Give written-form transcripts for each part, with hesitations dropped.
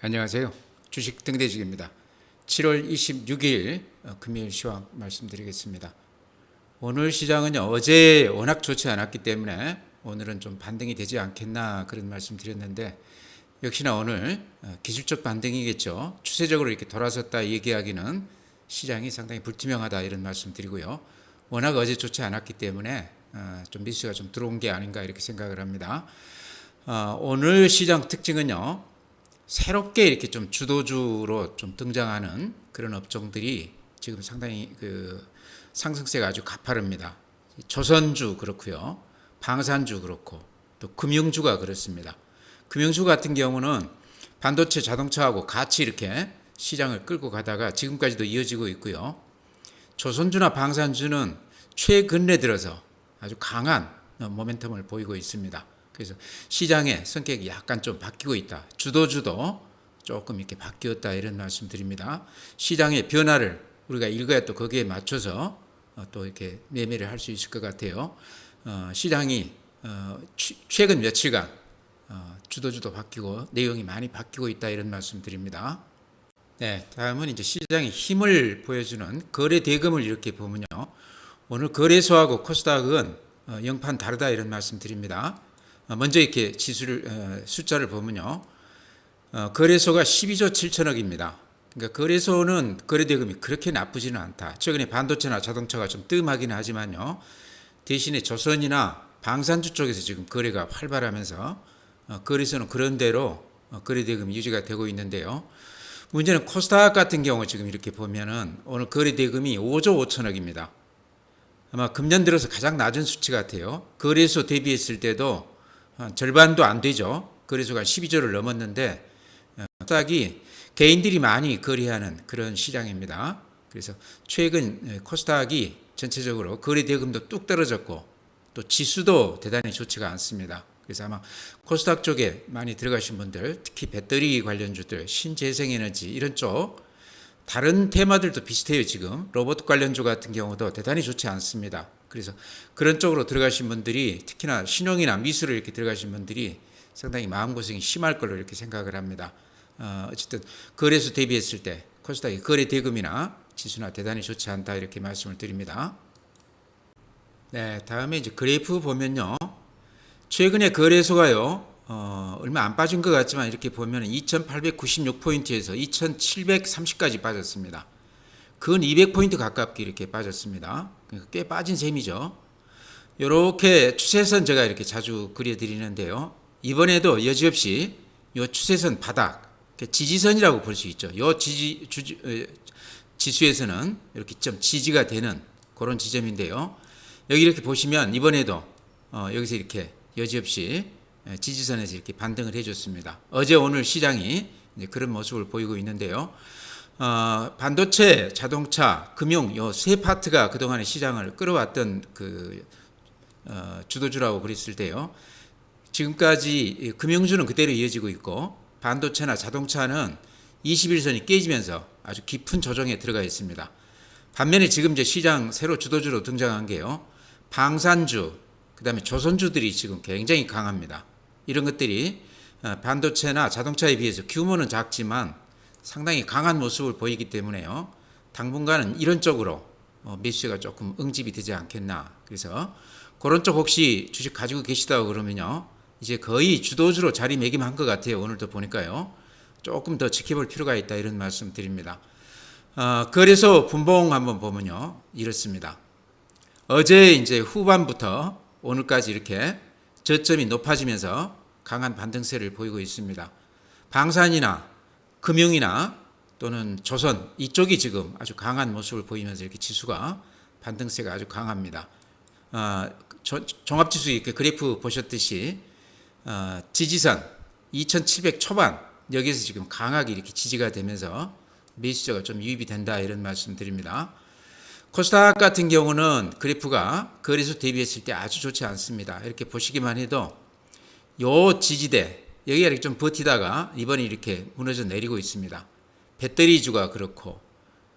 안녕하세요. 주식 등대직입니다. 7월 26일 금요일 시황 말씀드리겠습니다. 오늘 시장은 어제 워낙 좋지 않았기 때문에 오늘은 좀 반등이 되지 않겠나 그런 말씀 드렸는데, 역시나 오늘 기술적 반등이겠죠. 추세적으로 이렇게 돌아섰다 얘기하기는 시장이 상당히 불투명하다 이런 말씀 드리고요. 워낙 어제 좋지 않았기 때문에 좀 미수가 좀 들어온 게 아닌가 이렇게 생각을 합니다. 오늘 시장 특징은요, 새롭게 이렇게 좀 주도주로 좀 등장하는 그런 업종들이 지금 상당히 그 상승세가 아주 가파릅니다. 조선주 그렇고요, 방산주 그렇고 또 금융주가 그렇습니다. 금융주 같은 경우는 반도체, 자동차하고 같이 이렇게 시장을 끌고 가다가 지금까지도 이어지고 있고요. 조선주나 방산주는 최근에 들어서 아주 강한 모멘텀을 보이고 있습니다. 그래서 시장의 성격이 약간 좀 바뀌고 있다. 주도주도 조금 이렇게 바뀌었다 이런 말씀 드립니다. 시장의 변화를 우리가 읽어야 또 거기에 맞춰서 또 이렇게 매매를 할 수 있을 것 같아요. 시장이 최근 며칠간 주도주도 바뀌고 내용이 많이 바뀌고 있다 이런 말씀 드립니다. 네, 다음은 이제 시장의 힘을 보여주는 거래 대금을 이렇게 보면요, 오늘 거래소하고 코스닥은 영판 다르다 이런 말씀 드립니다. 먼저 이렇게 지수를 숫자를 보면요, 거래소가 12조 7천억입니다. 그러니까 거래소는 거래 대금이 그렇게 나쁘지는 않다. 최근에 반도체나 자동차가 좀 뜸하기는 하지만요, 대신에 조선이나 방산주 쪽에서 지금 거래가 활발하면서 거래소는 그런 대로 거래 대금이 유지가 되고 있는데요. 문제는 코스닥 같은 경우 지금 이렇게 보면은 오늘 거래 대금이 5조 5천억입니다. 아마 금년 들어서 가장 낮은 수치 같아요. 거래소 대비했을 때도 절반도 안 되죠. 거래소가 12조를 넘었는데 코스닥이 개인들이 많이 거래하는 그런 시장입니다. 그래서 최근 코스닥이 전체적으로 거래 대금도 뚝 떨어졌고 또 지수도 대단히 좋지가 않습니다. 그래서 아마 코스닥 쪽에 많이 들어가신 분들, 특히 배터리 관련주들, 신재생에너지 이런 쪽 다른 테마들도 비슷해요. 지금 로봇 관련주 같은 경우도 대단히 좋지 않습니다. 그래서 그런 쪽으로 들어가신 분들이, 특히나 신용이나 미수로 이렇게 들어가신 분들이 상당히 마음고생이 심할 걸로 이렇게 생각을 합니다. 어쨌든 거래소 대비했을 때 코스닥의 거래 대금이나 지수나 대단히 좋지 않다 이렇게 말씀을 드립니다. 네, 다음에 이제 그래프 보면요, 최근에 거래소가요, 얼마 안 빠진 것 같지만 이렇게 보면 2896포인트에서 2730까지 빠졌습니다. 근 200포인트 가깝게 이렇게 빠졌습니다. 그러니까 꽤 빠진 셈이죠. 이렇게 추세선 제가 이렇게 자주 그려드리는데요, 이번에도 여지없이 이 추세선 바닥, 지지선이라고 볼 수 있죠. 이 지수에서는 이렇게 좀 지지가 되는 그런 지점인데요, 여기 이렇게 보시면 이번에도 여기서 이렇게 여지없이 지지선에서 이렇게 반등을 해줬습니다. 어제 오늘 시장이 이제 그런 모습을 보이고 있는데요, 반도체, 자동차, 금융 요 세 파트가 그동안의 시장을 끌어왔던 그 주도주라고 그랬을 때요, 지금까지 금융주는 그대로 이어지고 있고 반도체나 자동차는 21선이 깨지면서 아주 깊은 조정에 들어가 있습니다. 반면에 지금 이제 시장 새로 주도주로 등장한 게요, 방산주, 그 다음에 조선주들이 지금 굉장히 강합니다. 이런 것들이 반도체나 자동차에 비해서 규모는 작지만 상당히 강한 모습을 보이기 때문에요, 당분간은 이런 쪽으로 매수가 조금 응집이 되지 않겠나. 그래서 그런 쪽 혹시 주식 가지고 계시다고 그러면요, 이제 거의 주도주로 자리매김한 것 같아요. 오늘도 보니까요, 조금 더 지켜볼 필요가 있다 이런 말씀 드립니다. 거래소 분봉 한번 보면요, 이렇습니다. 어제 이제 후반부터 오늘까지 이렇게 저점이 높아지면서 강한 반등세를 보이고 있습니다. 방산이나 금융이나 또는 조선 이쪽이 지금 아주 강한 모습을 보이면서 이렇게 지수가 반등세가 아주 강합니다. 종합지수 이렇게 그래프 보셨듯이 지지선 2700 초반 여기서 지금 강하게 이렇게 지지가 되면서 매수자가 좀 유입이 된다 이런 말씀 드립니다. 코스닥 같은 경우는 그래프가 거래소 대비했을 때 아주 좋지 않습니다. 이렇게 보시기만 해도 요 지지대 여기가 이렇게 좀 버티다가 이번에 이렇게 무너져 내리고 있습니다. 배터리주가 그렇고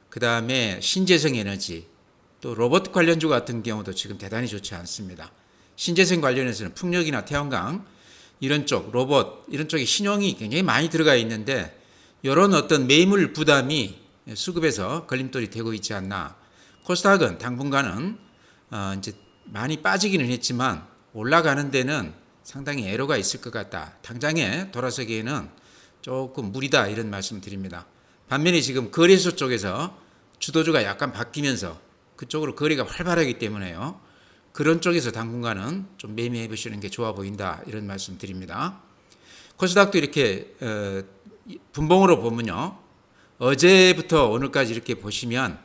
그 다음에 신재생 에너지 또 로봇 관련주 같은 경우도 지금 대단히 좋지 않습니다. 신재생 관련해서는 풍력이나 태양광 이런 쪽 로봇 이런 쪽에 신용이 굉장히 많이 들어가 있는데 이런 어떤 매물 부담이 수급에서 걸림돌이 되고 있지 않나. 코스닥은 당분간은 이제 많이 빠지기는 했지만 올라가는 데는 상당히 애로가 있을 것 같다. 당장에 돌아서기에는 조금 무리다 이런 말씀 드립니다. 반면에 지금 거래소 쪽에서 주도주가 약간 바뀌면서 그쪽으로 거래가 활발하기 때문에요. 그런 쪽에서 당분간은 좀 매매해 보시는 게 좋아 보인다 이런 말씀 드립니다. 코스닥도 이렇게 분봉으로 보면요. 어제부터 오늘까지 이렇게 보시면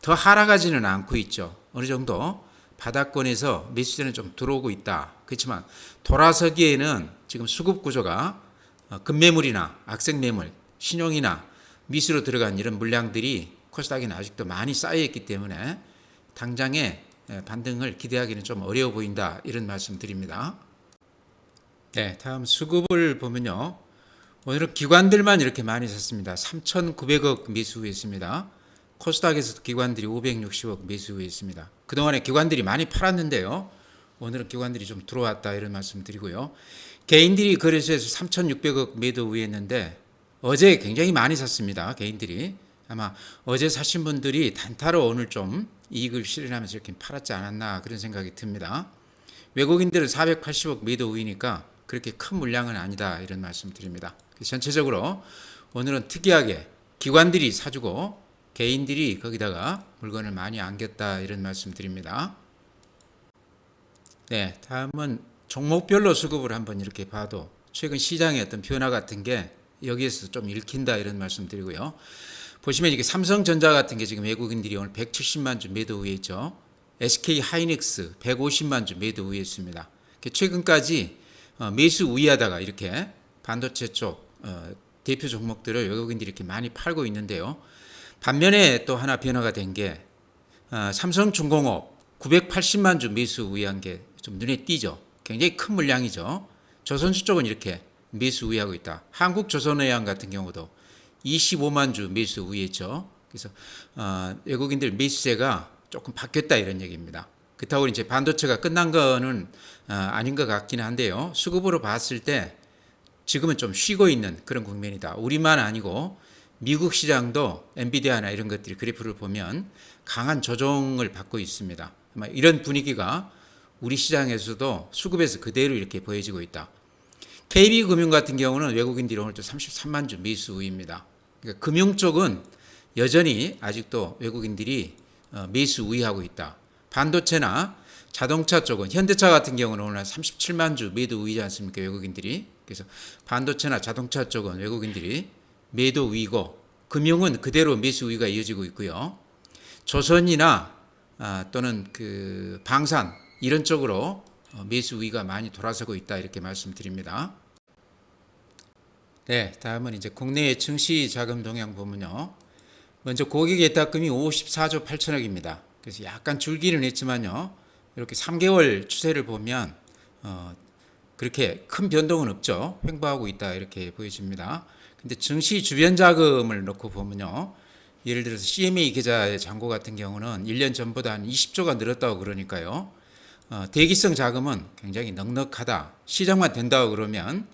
더 하락하지는 않고 있죠. 어느 정도 바닥권에서 매수세는 좀 들어오고 있다. 그렇지만 돌아서기에는 지금 수급 구조가 급매물이나 악생매물, 신용이나 미수로 들어간 이런 물량들이 코스닥에는 아직도 많이 쌓여있기 때문에 당장에 반등을 기대하기는 좀 어려워 보인다 이런 말씀 드립니다. 네, 다음 수급을 보면요. 오늘은 기관들만 이렇게 많이 샀습니다. 3,900억 매수했습니다. 코스닥에서도 기관들이 560억 매수했습니다. 그동안에 기관들이 많이 팔았는데요. 오늘은 기관들이 좀 들어왔다 이런 말씀 드리고요. 개인들이 거래소에서 3,600억 매도 우회했는데 어제 굉장히 많이 샀습니다. 개인들이. 아마 어제 사신 분들이 단타로 오늘 좀 이익을 실현하면서 이렇게 팔았지 않았나 그런 생각이 듭니다. 외국인들은 480억 매도 우위니까 그렇게 큰 물량은 아니다 이런 말씀 드립니다. 전체적으로 오늘은 특이하게 기관들이 사주고 개인들이 거기다가 물건을 많이 안겼다 이런 말씀 드립니다. 네, 다음은 종목별로 수급을 한번 이렇게 봐도 최근 시장의 어떤 변화 같은 게 여기에서 좀 읽힌다 이런 말씀 드리고요. 보시면 이게 삼성전자 같은 게 지금 외국인들이 오늘 170만 주 매도 우회했죠. SK 하이닉스 150만 주 매도 우회했습니다. 최근까지 매수 우위하다가 이렇게 반도체 쪽 대표 종목들을 외국인들이 이렇게 많이 팔고 있는데요. 반면에 또 하나 변화가 된 게 삼성중공업 980만 주 매수 우위한 게 좀 눈에 띄죠. 굉장히 큰 물량이죠. 조선주 쪽은 이렇게 매수 우위하고 있다. 한국조선해양 같은 경우도 25만 주 매수 우위했죠. 그래서 외국인들 매수세가 조금 바뀌었다 이런 얘기입니다. 그렇다고 이제 반도체가 끝난 거는 아닌 것 같기는 한데요. 수급으로 봤을 때 지금은 좀 쉬고 있는 그런 국면이다. 우리만 아니고 미국 시장도 엔비디아나 이런 것들이 그래프를 보면 강한 조정을 받고 있습니다. 아마 이런 분위기가 우리 시장에서도 수급에서 그대로 이렇게 보여지고 있다. KB금융 같은 경우는 외국인들이 오늘 또 33만 주 매수 우위입니다. 그러니까 금융 쪽은 여전히 아직도 외국인들이 매수 우위하고 있다. 반도체나 자동차 쪽은 현대차 같은 경우는 오늘 37만 주 매도 우위지 않습니까? 외국인들이. 그래서 반도체나 자동차 쪽은 외국인들이 매도 우위고 금융은 그대로 매수 우위가 이어지고 있고요. 조선이나 또는 그 방산 이런 쪽으로 매수 우위가 많이 돌아서고 있다 이렇게 말씀드립니다. 네, 다음은 이제 국내의 증시 자금 동향 보면요. 먼저 고객 예탁금이 54조 8천억입니다. 그래서 약간 줄기는 했지만요. 이렇게 3개월 추세를 보면 그렇게 큰 변동은 없죠. 횡보하고 있다 이렇게 보여집니다. 근데 증시 주변 자금을 놓고 보면요. 예를 들어서 CMA 계좌의 잔고 같은 경우는 1년 전보다 한 20조가 늘었다고 그러니까요. 대기성 자금은 굉장히 넉넉하다. 시장만 된다고 그러면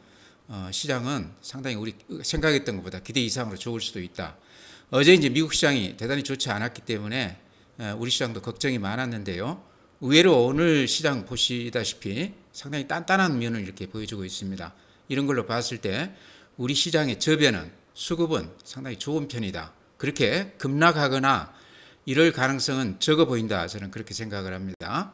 시장은 상당히 우리 생각했던 것보다 기대 이상으로 좋을 수도 있다. 어제 이제 미국 시장이 대단히 좋지 않았기 때문에 우리 시장도 걱정이 많았는데요. 의외로 오늘 시장 보시다시피 상당히 단단한 면을 이렇게 보여주고 있습니다. 이런 걸로 봤을 때 우리 시장의 저변은 수급은 상당히 좋은 편이다. 그렇게 급락하거나 이럴 가능성은 적어 보인다. 저는 그렇게 생각을 합니다.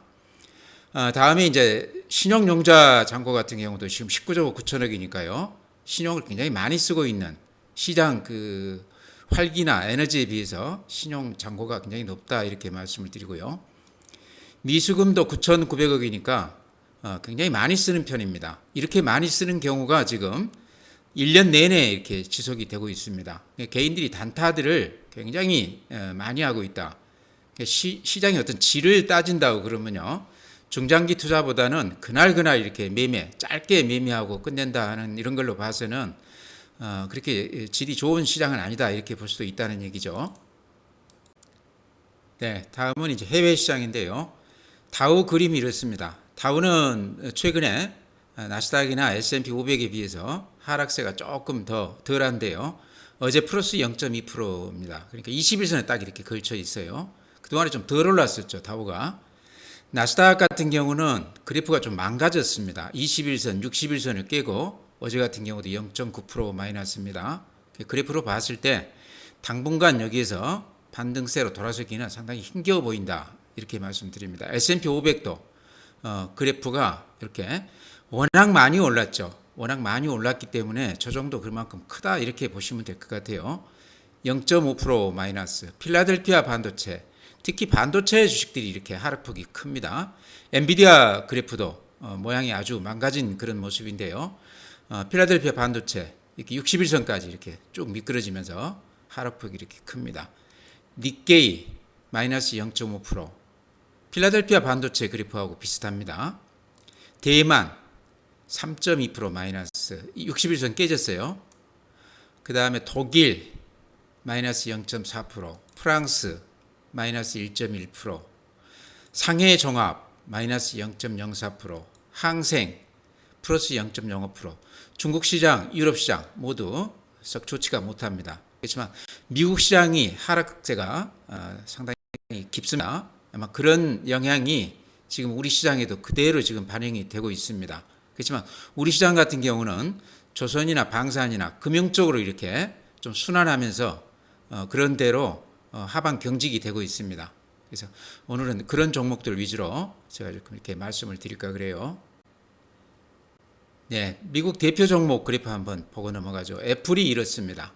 다음에 이제 신용융자 잔고 같은 경우도 지금 19조 9천억이니까요. 신용을 굉장히 많이 쓰고 있는 시장 그 활기나 에너지에 비해서 신용 잔고가 굉장히 높다 이렇게 말씀을 드리고요. 미수금도 9,900억이니까 굉장히 많이 쓰는 편입니다. 이렇게 많이 쓰는 경우가 지금 1년 내내 이렇게 지속이 되고 있습니다. 개인들이 단타들을 굉장히 많이 하고 있다. 시장의 어떤 질을 따진다고 그러면요. 중장기 투자보다는 그날 이렇게 짧게 매매하고 끝낸다 하는 이런 걸로 봐서는 그렇게 질이 좋은 시장은 아니다 이렇게 볼 수도 있다는 얘기죠. 네, 다음은 이제 해외 시장인데요. 다우 그림이 이렇습니다. 다우는 최근에 나스닥이나 S&P 500에 비해서 하락세가 조금 더 덜한데요. 어제 플러스 0.2%입니다. 그러니까 21선에 딱 이렇게 걸쳐 있어요. 그동안에 좀 덜 올랐었죠, 다우가. 나스닥 같은 경우는 그래프가 좀 망가졌습니다. 21선, 61선을 깨고 어제 같은 경우도 0.9% 마이너스입니다. 그래프로 봤을 때 당분간 여기에서 반등세로 돌아서기는 상당히 힘겨워 보인다. 이렇게 말씀드립니다. S&P 500도 그래프가 이렇게 워낙 많이 올랐죠. 워낙 많이 올랐기 때문에 저 정도 그만큼 크다 이렇게 보시면 될 것 같아요. 0.5% 마이너스. 필라델피아 반도체, 특히 반도체 주식들이 이렇게 하락폭이 큽니다. 엔비디아 그래프도 모양이 아주 망가진 그런 모습인데요. 필라델피아 반도체 이렇게 61선까지 이렇게 쭉 미끄러지면서 하락폭이 이렇게 큽니다. 니케이 마이너스 0.5%. 필라델피아 반도체 그래프하고 비슷합니다. 대만 3.2% 마이너스 61선 깨졌어요. 그 다음에 독일 마이너스 0.4%, 프랑스 마이너스 1.1%, 상해 종합 마이너스 0.04%, 항생 플러스 0.05%, 중국 시장, 유럽 시장 모두 썩 좋지가 못합니다. 그렇지만 미국 시장이 하락세가 상당히 깊습니다. 아마 그런 영향이 지금 우리 시장에도 그대로 지금 반영이 되고 있습니다. 그렇지만 우리 시장 같은 경우는 조선이나 방산이나 금융 쪽으로 이렇게 좀 순환하면서 그런 대로 하방 경직이 되고 있습니다. 그래서 오늘은 그런 종목들 위주로 제가 이렇게 말씀을 드릴까 그래요. 네, 미국 대표 종목 그래프 한번 보고 넘어가죠. 애플이 이렇습니다.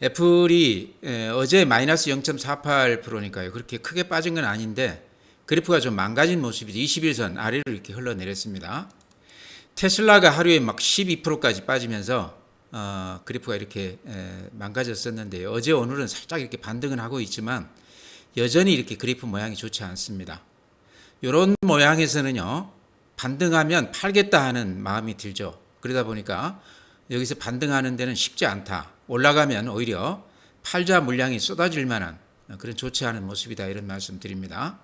애플이 어제 마이너스 0.48%니까요. 그렇게 크게 빠진 건 아닌데 그래프가 좀 망가진 모습이죠. 21선 아래로 이렇게 흘러내렸습니다. 테슬라가 하루에 막 12%까지 빠지면서 그래프가 이렇게 망가졌었는데요. 어제 오늘은 살짝 이렇게 반등은 하고 있지만 여전히 이렇게 그래프 모양이 좋지 않습니다. 이런 모양에서는요, 반등하면 팔겠다 하는 마음이 들죠. 그러다 보니까 여기서 반등하는 데는 쉽지 않다. 올라가면 오히려 팔자 물량이 쏟아질 만한 그런 좋지 않은 모습이다. 이런 말씀 드립니다.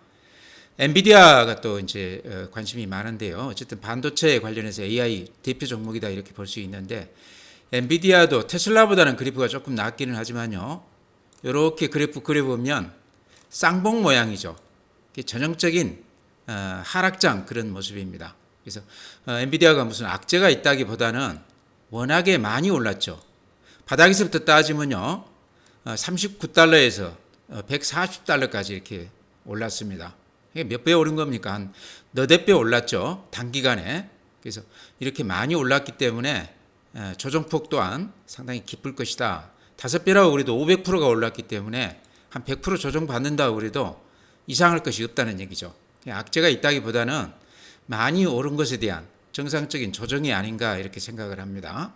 엔비디아가 또 이제 관심이 많은데요. 어쨌든 반도체 관련해서 AI 대표 종목이다 이렇게 볼 수 있는데 엔비디아도 테슬라보다는 그래프가 조금 낮기는 하지만요. 이렇게 그래프 그려보면 쌍봉 모양이죠. 전형적인 하락장 그런 모습입니다. 그래서 엔비디아가 무슨 악재가 있다기보다는 워낙에 많이 올랐죠. 바닥에서부터 따지면요. 39달러에서 140달러까지 이렇게 올랐습니다. 몇 배 오른 겁니까? 한 너댓 배 올랐죠. 단기간에. 그래서 이렇게 많이 올랐기 때문에 조정폭 또한 상당히 깊을 것이다. 5배라고 그래도 500%가 올랐기 때문에 한 100% 조정받는다고 그래도 이상할 것이 없다는 얘기죠. 악재가 있다기보다는 많이 오른 것에 대한 정상적인 조정이 아닌가 이렇게 생각을 합니다.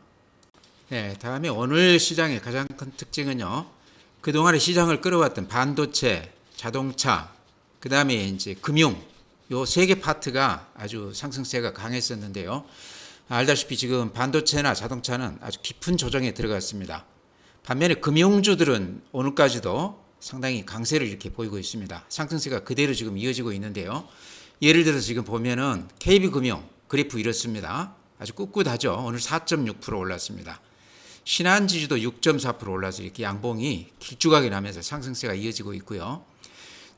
네, 다음에 오늘 시장의 가장 큰 특징은요. 그동안에 시장을 끌어왔던 반도체, 자동차, 그 다음에 이제 금융, 요 세 개 파트가 아주 상승세가 강했었는데요. 알다시피 지금 반도체나 자동차는 아주 깊은 조정에 들어갔습니다. 반면에 금융주들은 오늘까지도 상당히 강세를 이렇게 보이고 있습니다. 상승세가 그대로 지금 이어지고 있는데요. 예를 들어서 지금 보면은 KB금융 그래프 이렇습니다. 아주 꿋꿋하죠. 오늘 4.6% 올랐습니다. 신한지주도 6.4% 올라서 이렇게 양봉이 길쭉하게 나면서 상승세가 이어지고 있고요.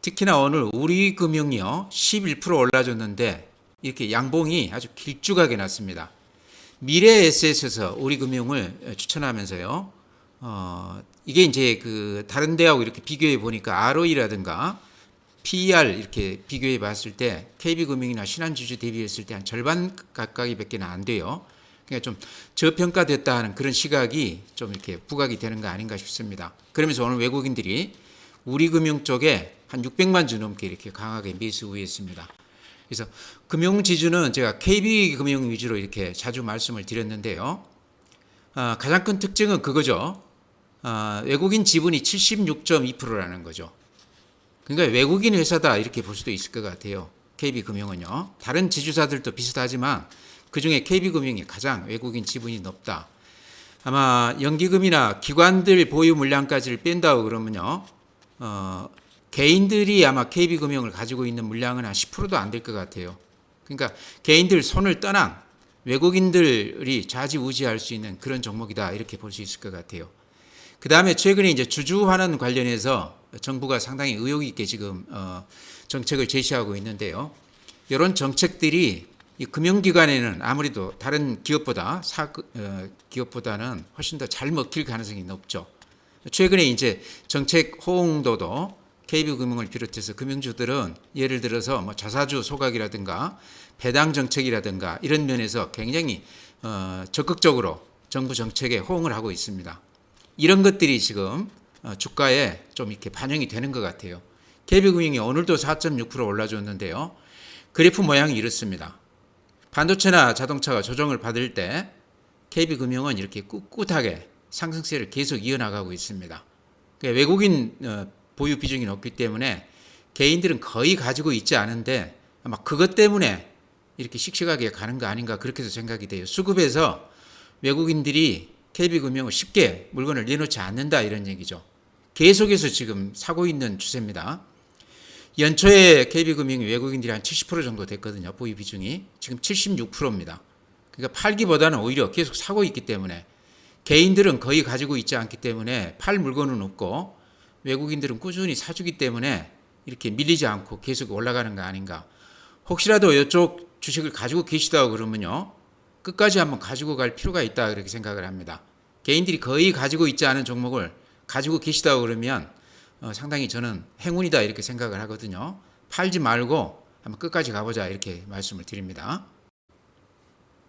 특히나 오늘 우리금융이요 11% 올라줬는데 이렇게 양봉이 아주 길쭉하게 났습니다. 미래에셋에서 우리금융을 추천하면서요. 이게 이제 그 다른 데하고 이렇게 비교해 보니까 ROE라든가 PER 이렇게 비교해 봤을 때 KB금융이나 신한지주 대비했을 때 한 절반 가까이밖에 안 돼요. 그러니까 좀 저평가됐다 하는 그런 시각이 좀 이렇게 부각이 되는 거 아닌가 싶습니다. 그러면서 오늘 외국인들이 우리금융 쪽에 한 600만 주 넘게 이렇게 강하게 매수 우회했습니다. 그래서 금융지주는 제가 KB금융 위주로 이렇게 자주 말씀을 드렸는데요. 가장 큰 특징은 그거죠. 외국인 지분이 76.2%라는 거죠. 그러니까 외국인 회사다 이렇게 볼 수도 있을 것 같아요. KB금융은요. 다른 지주사들도 비슷하지만 그중에 KB금융이 가장 외국인 지분이 높다. 아마 연기금이나 기관들 보유 물량까지를 뺀다고 그러면요. 개인들이 아마 KB금융을 가지고 있는 물량은 한 10%도 안 될 것 같아요. 그러니까 개인들 손을 떠난 외국인들이 좌지우지할 수 있는 그런 종목이다 이렇게 볼 수 있을 것 같아요. 그 다음에 최근에 이제 주주환원 관련해서 정부가 상당히 의욕 있게 지금 정책을 제시하고 있는데요. 이런 정책들이 이 금융기관에는 아무래도 다른 기업보다는 훨씬 더 잘 먹힐 가능성이 높죠. 최근에 이제 정책 호응도도 KB금융을 비롯해서 금융주들은 예를 들어서 뭐 자사주 소각이라든가 배당 정책이라든가 이런 면에서 굉장히 적극적으로 정부 정책에 호응을 하고 있습니다. 이런 것들이 지금 주가에 좀 이렇게 반영이 되는 것 같아요. KB금융이 오늘도 4.6% 올라줬는데요. 그래프 모양이 이렇습니다. 반도체나 자동차가 조정을 받을 때 KB금융은 이렇게 꿋꿋하게 상승세를 계속 이어나가고 있습니다. 그러니까 외국인 보유 비중이 높기 때문에 개인들은 거의 가지고 있지 않은데 아마 그것 때문에 이렇게 씩씩하게 가는 거 아닌가 그렇게도 생각이 돼요. 수급에서 외국인들이 KB금융을 쉽게 물건을 내놓지 않는다 이런 얘기죠. 계속해서 지금 사고 있는 추세입니다. 연초에 KB금융이 외국인들이 한 70% 정도 됐거든요. 보유 비중이. 지금 76%입니다. 그러니까 팔기보다는 오히려 계속 사고 있기 때문에 개인들은 거의 가지고 있지 않기 때문에 팔 물건은 없고 외국인들은 꾸준히 사주기 때문에 이렇게 밀리지 않고 계속 올라가는 거 아닌가. 혹시라도 이쪽 주식을 가지고 계시다고 그러면요. 끝까지 한번 가지고 갈 필요가 있다 그렇게 생각을 합니다. 개인들이 거의 가지고 있지 않은 종목을 가지고 계시다고 그러면 상당히 저는 행운이다 이렇게 생각을 하거든요. 팔지 말고 한번 끝까지 가보자 이렇게 말씀을 드립니다.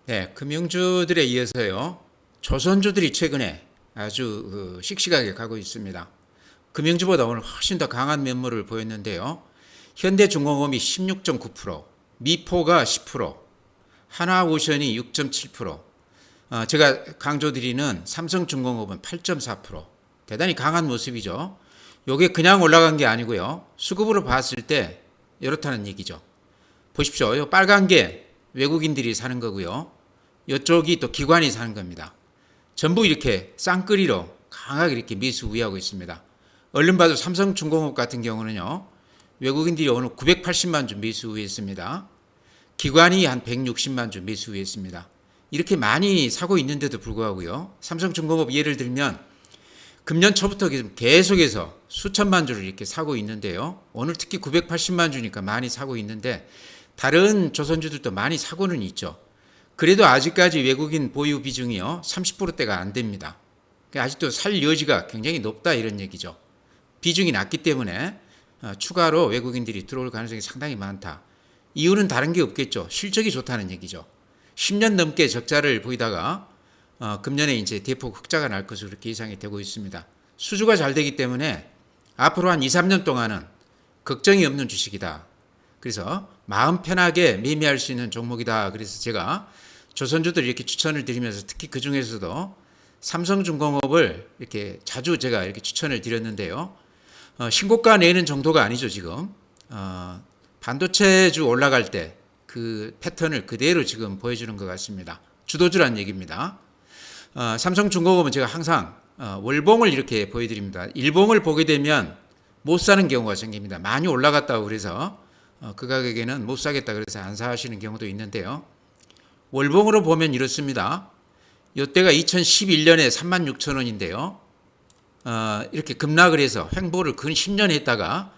네, 금융주들에 이어서요. 조선주들이 최근에 아주 씩씩하게 가고 있습니다. 금융주보다 오늘 훨씬 더 강한 면모를 보였는데요. 현대중공업이 16.9%, 미포가 10%, 하나오션이 6.7%, 제가 강조드리는 삼성중공업은 8.4%, 대단히 강한 모습이죠. 이게 그냥 올라간 게 아니고요. 수급으로 봤을 때 이렇다는 얘기죠. 보십시오. 이 빨간 게 외국인들이 사는 거고요. 이쪽이 또 기관이 사는 겁니다. 전부 이렇게 쌍끌이로 강하게 이렇게 매수 우위하고 있습니다. 얼른 봐도 삼성중공업 같은 경우는요. 외국인들이 오늘 980만 주 매수 우위했습니다. 기관이 한 160만 주 매수 우위했습니다. 이렇게 많이 사고 있는데도 불구하고요. 삼성중공업 예를 들면 금년 초부터 계속해서 수천만 주를 이렇게 사고 있는데요. 오늘 특히 980만 주니까 많이 사고 있는데 다른 조선주들도 많이 사고는 있죠. 그래도 아직까지 외국인 보유 비중이요. 30%대가 안 됩니다. 아직도 살 여지가 굉장히 높다 이런 얘기죠. 비중이 낮기 때문에 추가로 외국인들이 들어올 가능성이 상당히 많다. 이유는 다른 게 없겠죠. 실적이 좋다는 얘기죠. 10년 넘게 적자를 보이다가 금년에 이제 대폭 흑자가 날 것으로 그렇게 예상이 되고 있습니다. 수주가 잘 되기 때문에 앞으로 한 2, 3년 동안은 걱정이 없는 주식이다. 그래서 마음 편하게 매매할 수 있는 종목이다. 그래서 제가 조선주들 이렇게 추천을 드리면서 특히 그 중에서도 삼성중공업을 이렇게 자주 제가 이렇게 추천을 드렸는데요. 신고가 내는 정도가 아니죠, 지금. 반도체주 올라갈 때 그 패턴을 그대로 지금 보여주는 것 같습니다. 주도주란 얘기입니다. 삼성중공업은 제가 항상 월봉을 이렇게 보여드립니다. 일봉을 보게 되면 못 사는 경우가 생깁니다. 많이 올라갔다고 그래서 그 가격에는 못 사겠다 그래서 안 사시는 경우도 있는데요. 월봉으로 보면 이렇습니다. 이때가 2011년에 36,000원인데요. 이렇게 급락을 해서 횡보를 근 10년 했다가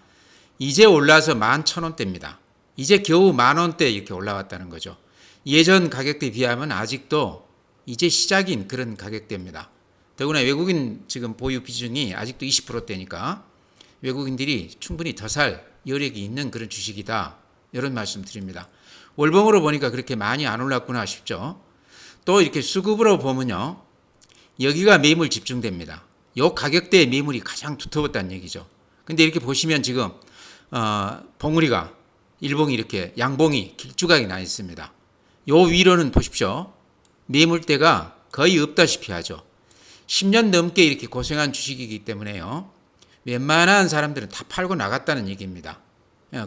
이제 올라서 11,000원대입니다. 이제 겨우 10,000원대 이렇게 올라왔다는 거죠. 예전 가격대에 비하면 아직도 이제 시작인 그런 가격대입니다. 더구나 외국인 지금 보유 비중이 아직도 20%대니까 외국인들이 충분히 더 살 여력이 있는 그런 주식이다. 이런 말씀 드립니다. 월봉으로 보니까 그렇게 많이 안 올랐구나 싶죠. 또 이렇게 수급으로 보면요. 여기가 매물 집중됩니다. 이 가격대의 매물이 가장 두터웠다는 얘기죠. 근데 이렇게 보시면 지금 봉우리가 일봉이 이렇게 양봉이 길쭉하게 나 있습니다. 요 위로는 보십시오. 매물대가 거의 없다시피 하죠. 10년 넘게 이렇게 고생한 주식이기 때문에요. 웬만한 사람들은 다 팔고 나갔다는 얘기입니다.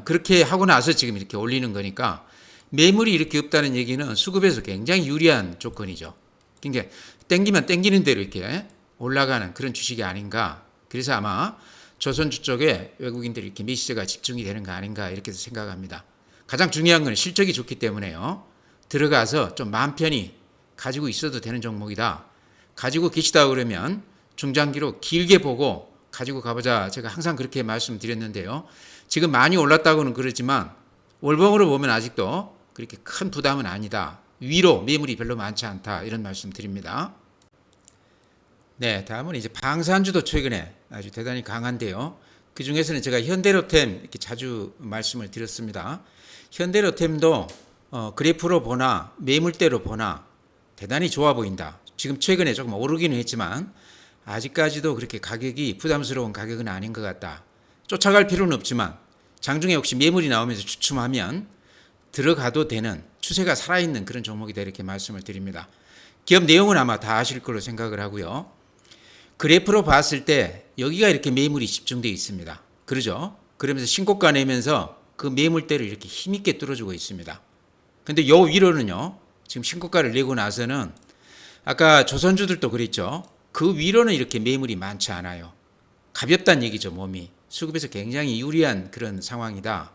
그렇게 하고 나서 지금 이렇게 올리는 거니까 매물이 이렇게 없다는 얘기는 수급에서 굉장히 유리한 조건이죠. 그러니까 땡기면 땡기는 대로 이렇게 올라가는 그런 주식이 아닌가. 그래서 아마 조선주 쪽에 외국인들이 이렇게 매수세가 집중이 되는 거 아닌가 이렇게 생각합니다. 가장 중요한 건 실적이 좋기 때문에요. 들어가서 좀 마음 편히 가지고 있어도 되는 종목이다. 가지고 계시다 그러면 중장기로 길게 보고 가지고 가보자. 제가 항상 그렇게 말씀드렸는데요. 지금 많이 올랐다고는 그러지만 월봉으로 보면 아직도 그렇게 큰 부담은 아니다. 위로 매물이 별로 많지 않다. 이런 말씀 드립니다. 네, 다음은 이제 방산주도 최근에 아주 대단히 강한데요. 그 중에서는 제가 현대로템 이렇게 자주 말씀을 드렸습니다. 현대로템도 그래프로 보나 매물대로 보나 대단히 좋아 보인다. 지금 최근에 조금 오르기는 했지만 아직까지도 그렇게 가격이 부담스러운 가격은 아닌 것 같다. 쫓아갈 필요는 없지만 장중에 혹시 매물이 나오면서 주춤하면 들어가도 되는 추세가 살아있는 그런 종목이다 이렇게 말씀을 드립니다. 기업 내용은 아마 다 아실 걸로 생각을 하고요. 그래프로 봤을 때 여기가 이렇게 매물이 집중되어 있습니다. 그러죠? 그러면서 신고가 내면서 그 매물대를 이렇게 힘있게 뚫어주고 있습니다. 근데 요 위로는요. 지금 신고가를 내고 나서는 아까 조선주들도 그랬죠. 그 위로는 이렇게 매물이 많지 않아요. 가볍다는 얘기죠. 몸이. 수급에서 굉장히 유리한 그런 상황이다.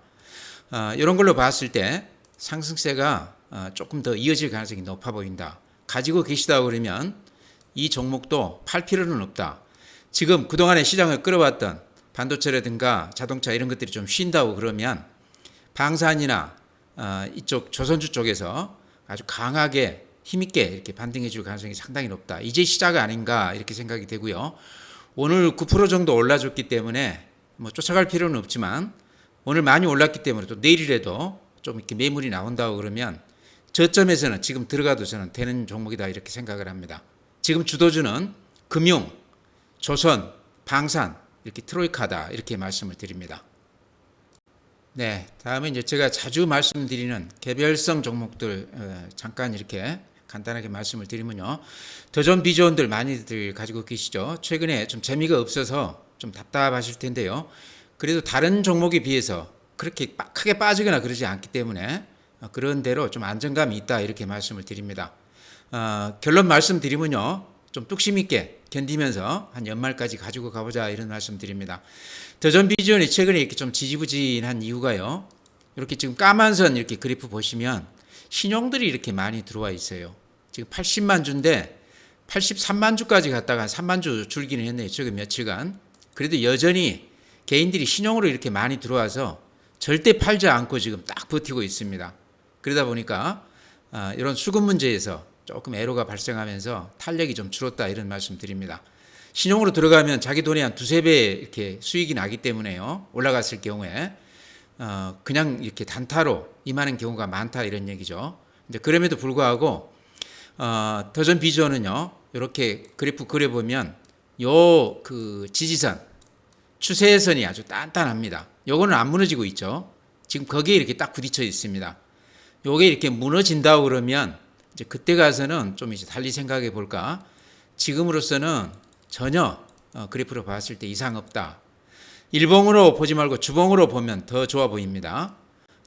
이런 걸로 봤을 때 상승세가 조금 더 이어질 가능성이 높아 보인다. 가지고 계시다 그러면 이 종목도 팔 필요는 없다. 지금 그동안에 시장을 끌어왔던 반도체라든가 자동차 이런 것들이 좀 쉰다고 그러면 방산이나 이쪽 조선주 쪽에서 아주 강하게 힘있게 이렇게 반등해 줄 가능성이 상당히 높다. 이제 시작 아닌가 이렇게 생각이 되고요. 오늘 9% 정도 올라줬기 때문에 뭐 쫓아갈 필요는 없지만 오늘 많이 올랐기 때문에 또 내일이라도 좀 이렇게 매물이 나온다고 그러면 저점에서는 지금 들어가도 저는 되는 종목이다 이렇게 생각을 합니다. 지금 주도주는 금융, 조선, 방산 이렇게 트로이카다 이렇게 말씀을 드립니다. 네, 다음에 이제 제가 자주 말씀드리는 개별성 종목들 잠깐 이렇게 간단하게 말씀을 드리면요. 더존 비전들 많이들 가지고 계시죠. 최근에 좀 재미가 없어서 좀 답답하실 텐데요. 그래도 다른 종목에 비해서 그렇게 크게 빠지거나 그러지 않기 때문에 그런 대로 좀 안정감이 있다 이렇게 말씀을 드립니다. 결론 말씀드리면요. 좀 뚝심 있게 견디면서 한 연말까지 가지고 가보자 이런 말씀 드립니다. 더존 비전이 최근에 이렇게 좀 지지부진한 이유가요. 이렇게 지금 까만 선 이렇게 그래프 보시면 신용들이 이렇게 많이 들어와 있어요. 지금 80만 주인데 83만 주까지 갔다가 3만 주 줄기는 했네요. 최근 며칠간. 그래도 여전히 개인들이 신용으로 이렇게 많이 들어와서 절대 팔지 않고 지금 딱 버티고 있습니다. 그러다 보니까 이런 수급 문제에서 조금 애로가 발생하면서 탄력이 좀 줄었다 이런 말씀 드립니다. 신용으로 들어가면 자기 돈의 한 두세 배 이렇게 수익이 나기 때문에요. 올라갔을 경우에 그냥 이렇게 단타로 임하는 경우가 많다 이런 얘기죠. 근데 그럼에도 불구하고 더존 비전은요. 이렇게 그래프 그려보면 요 그 지지선 추세선이 아주 단단합니다. 요거는 안 무너지고 있죠. 지금 거기에 이렇게 딱 부딪혀 있습니다. 요게 이렇게 무너진다고 그러면 이제 그때 가서는 좀 이제 달리 생각해 볼까. 지금으로서는 전혀 그래프로 봤을 때 이상 없다. 일봉으로 보지 말고 주봉으로 보면 더 좋아 보입니다.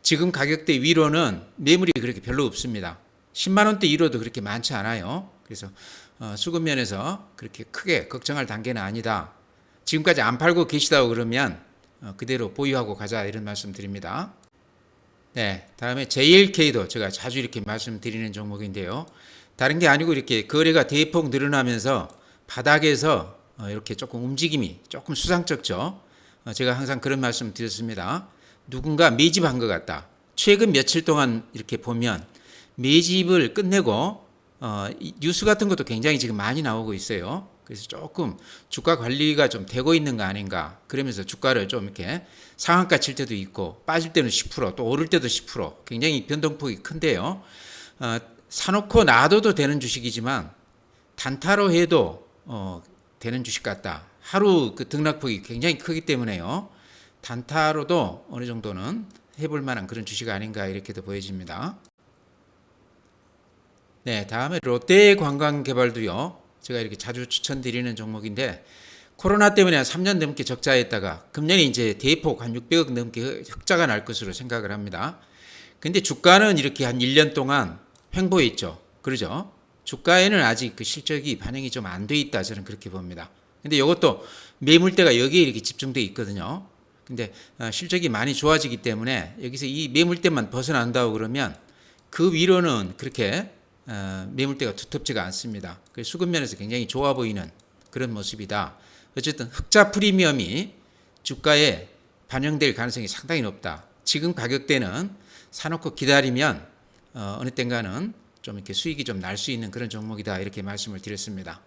지금 가격대 위로는 매물이 그렇게 별로 없습니다. 10만 원대 이로도 그렇게 많지 않아요. 그래서 수급 면에서 그렇게 크게 걱정할 단계는 아니다. 지금까지 안 팔고 계시다고 그러면 그대로 보유하고 가자 이런 말씀 드립니다. 네, 다음에 JLK도 제가 자주 이렇게 말씀드리는 종목인데요. 다른 게 아니고 이렇게 거래가 대폭 늘어나면서 바닥에서 이렇게 조금 움직임이 조금 수상쩍죠. 제가 항상 그런 말씀 드렸습니다. 누군가 매집한 것 같다. 최근 며칠 동안 이렇게 보면 매집을 끝내고 뉴스 같은 것도 굉장히 지금 많이 나오고 있어요. 그래서 조금 주가 관리가 좀 되고 있는 거 아닌가. 그러면서 주가를 좀 이렇게 상한가 칠 때도 있고 빠질 때는 10%, 또 오를 때도 10%. 굉장히 변동폭이 큰데요. 사놓고 놔둬도 되는 주식이지만 단타로 해도 되는 주식 같다. 하루 그 등락폭이 굉장히 크기 때문에요. 단타로도 어느 정도는 해볼 만한 그런 주식 아닌가 이렇게도 보여집니다. 네, 다음에 롯데관광개발도요. 제가 이렇게 자주 추천드리는 종목인데 코로나 때문에 한 3년 넘게 적자했다가 금년에 이제 대폭 한 600억 넘게 흑자가 날 것으로 생각을 합니다. 근데 주가는 이렇게 한 1년 동안 횡보했죠. 그러죠? 주가에는 아직 그 실적이 반영이 좀 안 돼 있다 저는 그렇게 봅니다. 근데 이것도 매물대가 여기에 이렇게 집중돼 있거든요. 근데 실적이 많이 좋아지기 때문에 여기서 이 매물대만 벗어난다고 그러면 그 위로는 그렇게 매물대가 두텁지가 않습니다. 수급면에서 굉장히 좋아 보이는 그런 모습이다. 어쨌든 흑자 프리미엄이 주가에 반영될 가능성이 상당히 높다. 지금 가격대는 사놓고 기다리면 어느 땐가는 좀 이렇게 수익이 좀 날 수 있는 그런 종목이다. 이렇게 말씀을 드렸습니다.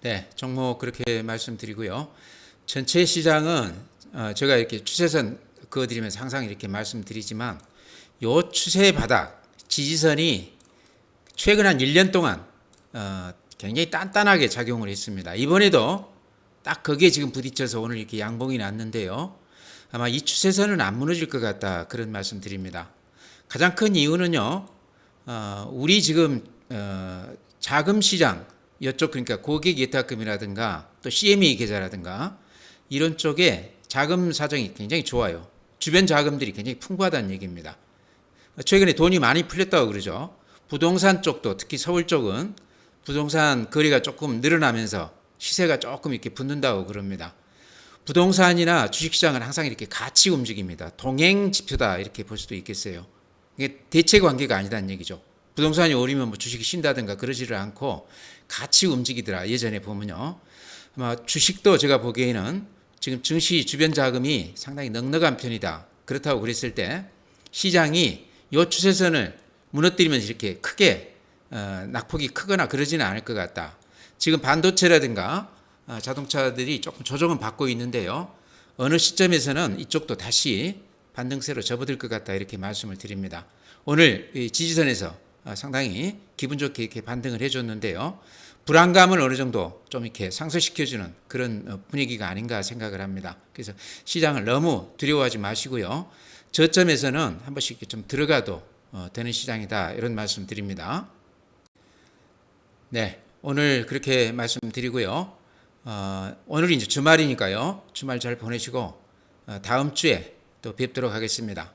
네, 종목 그렇게 말씀드리고요. 전체 시장은 제가 이렇게 추세선 그어드리면서 항상 이렇게 말씀드리지만 요 추세의 바닥 지지선이 최근 한 1년 동안 굉장히 단단하게 작용을 했습니다. 이번에도 딱 거기에 지금 부딪혀서 오늘 이렇게 양봉이 났는데요. 아마 이 추세선은 안 무너질 것 같다 그런 말씀 드립니다. 가장 큰 이유는요. 우리 지금 자금 시장 이쪽 그러니까 고객 예탁금이라든가 또 CME 계좌라든가 이런 쪽에 자금 사정이 굉장히 좋아요. 주변 자금들이 굉장히 풍부하다는 얘기입니다. 최근에 돈이 많이 풀렸다고 그러죠. 부동산 쪽도 특히 서울 쪽은 부동산 거래가 조금 늘어나면서 시세가 조금 이렇게 붙는다고 그럽니다. 부동산이나 주식시장은 항상 이렇게 같이 움직입니다. 동행 지표다 이렇게 볼 수도 있겠어요. 이게 대체 관계가 아니다는 얘기죠. 부동산이 오르면 뭐 주식이 쉰다든가 그러지를 않고 같이 움직이더라. 예전에 보면요. 아마 주식도 제가 보기에는 지금 증시 주변 자금이 상당히 넉넉한 편이다. 그렇다고 그랬을 때 시장이 이 추세선을 무너뜨리면서 이렇게 크게 낙폭이 크거나 그러지는 않을 것 같다. 지금 반도체라든가 자동차들이 조금 조정은 받고 있는데요. 어느 시점에서는 이쪽도 다시 반등세로 접어들 것 같다 이렇게 말씀을 드립니다. 오늘 지지선에서 상당히 기분 좋게 이렇게 반등을 해줬는데요. 불안감을 어느 정도 좀 이렇게 상쇄시켜주는 그런 분위기가 아닌가 생각을 합니다. 그래서 시장을 너무 두려워하지 마시고요. 저점에서는 한 번씩 좀 들어가도 되는 시장이다 이런 말씀 드립니다. 네, 오늘 그렇게 말씀드리고요. 오늘이 이제 주말이니까요. 주말 잘 보내시고 다음 주에 또 뵙도록 하겠습니다.